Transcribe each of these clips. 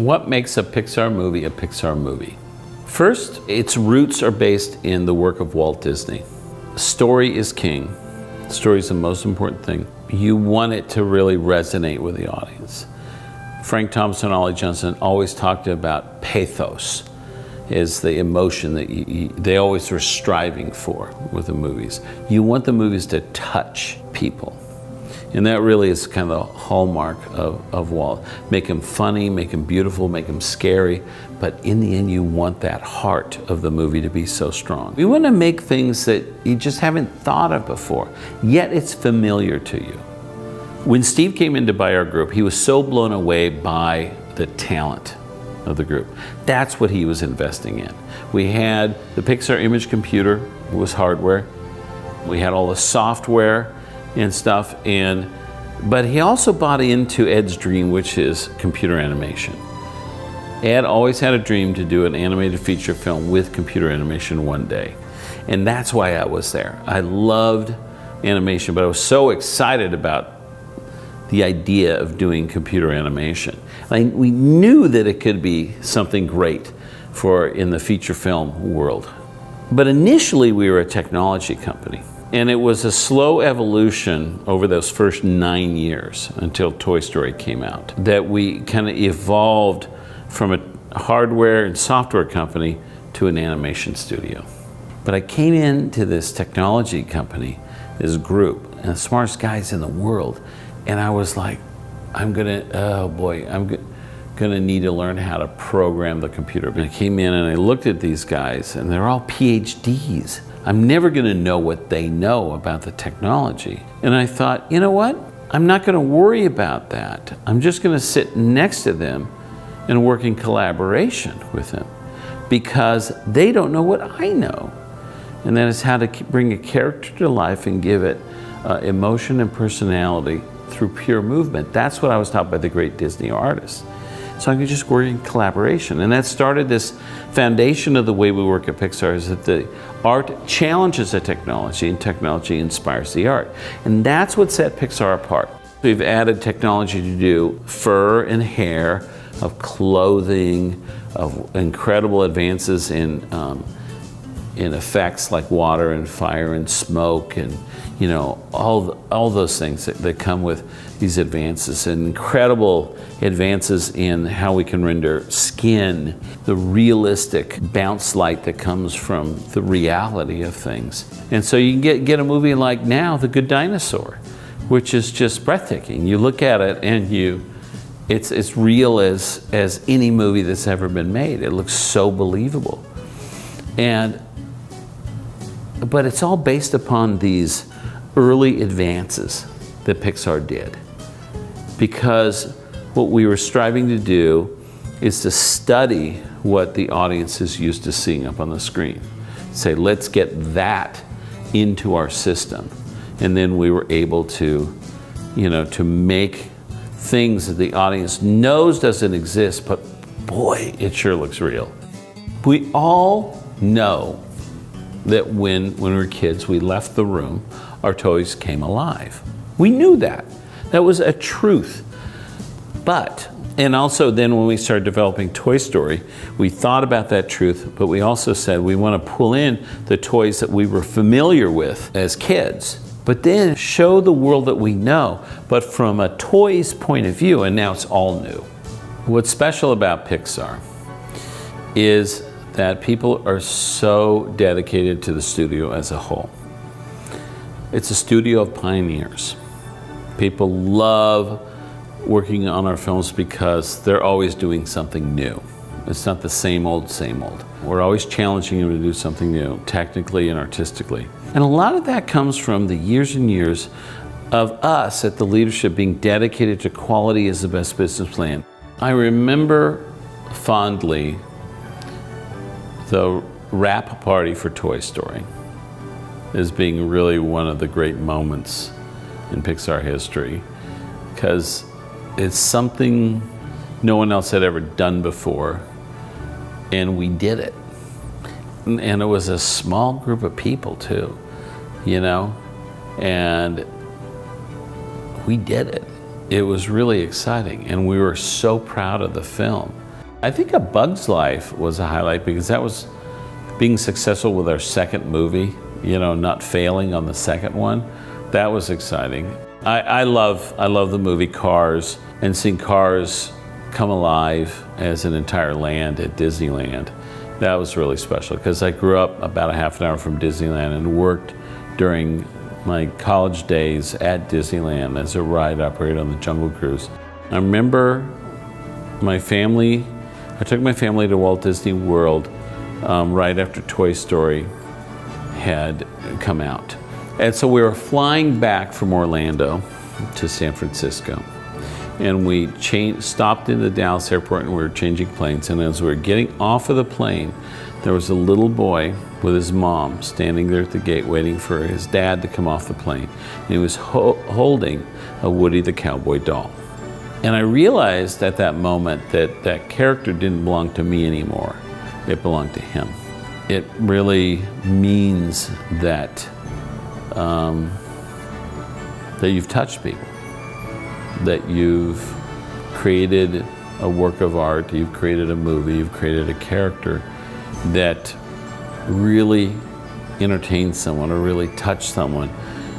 What makes a Pixar movie a Pixar movie? First, its roots are based in the work of Walt Disney. Story is king. Story is the most important thing. You want it to really resonate with the audience. Frank Thompson and Ollie Johnston always talked about pathos, is the emotion that they always were striving for with the movies. You want the movies to touch people. And that really is kind of the hallmark of Walt. Make them funny, make them beautiful, make them scary, but in the end you want that heart of the movie to be so strong. You want to make things that you just haven't thought of before, yet it's familiar to you. When Steve came in to buy our group, he was so blown away by the talent of the group. That's what he was investing in. We had the Pixar image computer, it was hardware. We had all the software and stuff, but he also bought into Ed's dream, which is computer animation. Ed always had a dream to do an animated feature film with computer animation one day. And that's why I was there. I loved animation, but I was so excited about the idea of doing computer animation. We knew that it could be something great in the feature film world. But initially we were a technology company. And it was a slow evolution over those first 9 years until Toy Story came out, that we kind of evolved from a hardware and software company to an animation studio. But I came into this technology company, this group, and the smartest guys in the world, and I was like, I'm gonna need to learn how to program the computer. And I came in and I looked at these guys, and they're all PhDs. I'm never gonna know what they know about the technology. And I thought, you know what? I'm not gonna worry about that. I'm just gonna sit next to them and work in collaboration with them, because they don't know what I know. And that is how to bring a character to life and give it emotion and personality through pure movement. That's what I was taught by the great Disney artists. So I could just work in collaboration. And that started this foundation of the way we work at Pixar, is that the art challenges the technology and technology inspires the art. And that's what set Pixar apart. We've added technology to do fur and hair, of clothing, of incredible advances in effects like water and fire and smoke, and all those things that come with these advances, and incredible advances in how we can render skin, the realistic bounce light that comes from the reality of things. And so you can get a movie like now, The Good Dinosaur, which is just breathtaking. You look at it and it's as real as any movie that's ever been made. It looks so believable. But it's all based upon these early advances that Pixar did. Because what we were striving to do is to study what the audience is used to seeing up on the screen. Say, let's get that into our system. And then we were able to, to make things that the audience knows doesn't exist, but boy, it sure looks real. We all know that when we were kids, we left the room, our toys came alive. We knew that. That was a truth. And also then when we started developing Toy Story, we thought about that truth, but we also said we want to pull in the toys that we were familiar with as kids, but then show the world that we know, but from a toy's point of view, and now it's all new. What's special about Pixar is that people are so dedicated to the studio as a whole. It's a studio of pioneers. People love working on our films because they're always doing something new. It's not the same old, same old. We're always challenging them to do something new, technically and artistically. And a lot of that comes from the years and years of us at the leadership being dedicated to quality as the best business plan. I remember fondly the wrap party for Toy Story as being really one of the great moments in Pixar history, because it's something no one else had ever done before, and we did it. And it was a small group of people too, and we did it. It was really exciting, and we were so proud of the film. I think A Bug's Life was a highlight because that was being successful with our second movie, not failing on the second one. That was exciting. I love the movie Cars, and seeing Cars come alive as an entire land at Disneyland. That was really special because I grew up about a half an hour from Disneyland and worked during my college days at Disneyland as a ride operator on the Jungle Cruise. I remember I took my family to Walt Disney World right after Toy Story had come out. And so we were flying back from Orlando to San Francisco. And we stopped in the Dallas airport and we were changing planes. And as we were getting off of the plane, there was a little boy with his mom standing there at the gate waiting for his dad to come off the plane. And he was holding a Woody the Cowboy doll. And I realized at that moment that that character didn't belong to me anymore. It belonged to him. It really means that that you've touched people, that you've created a work of art, you've created a movie, you've created a character that really entertains someone or really touched someone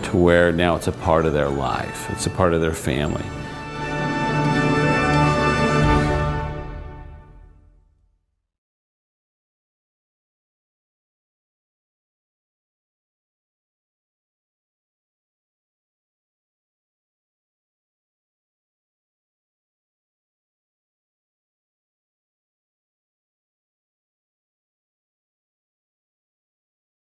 to where now it's a part of their life, it's a part of their family.